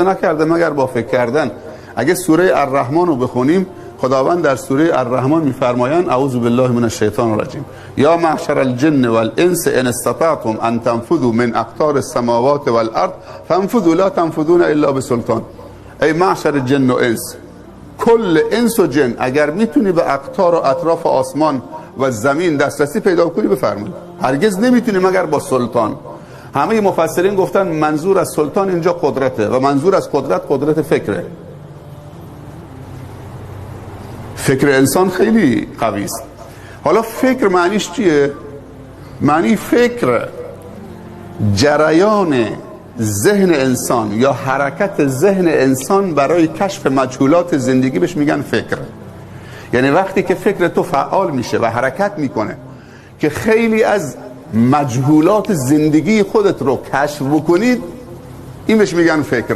نکرده مگر با فکر کردن. اگه سوره الرحمن رو بخونیم، خداوند در سوره الرحمن میفرمایند اعوذ بالله من الشیطان الرجیم یا معشر الجن والانس ان استطعتم ان تنفذوا من اقطار السماوات والارض فانفذوا لا تنفذون الا بسلطان. ای معشر جن و انس، کل انس و جن، اگر میتونی به اقطار و اطراف آسمان و زمین دسترسی پیدا کنی بفرمایید، هرگز نمیتونی مگر با سلطان. همه مفسرین گفتن منظور از سلطان اینجا قدرته و منظور از قدرت فکره. فکر انسان خیلی قوی است. حالا فکر معنیش چیه؟ معنی فکر جریان ذهن انسان یا حرکت ذهن انسان برای کشف مجهولات زندگی، بهش میگن فکر. یعنی وقتی که فکر تو فعال میشه و حرکت میکنه که خیلی از مجهولات زندگی خودت رو کشف بکنید، این بهش میگن فکر.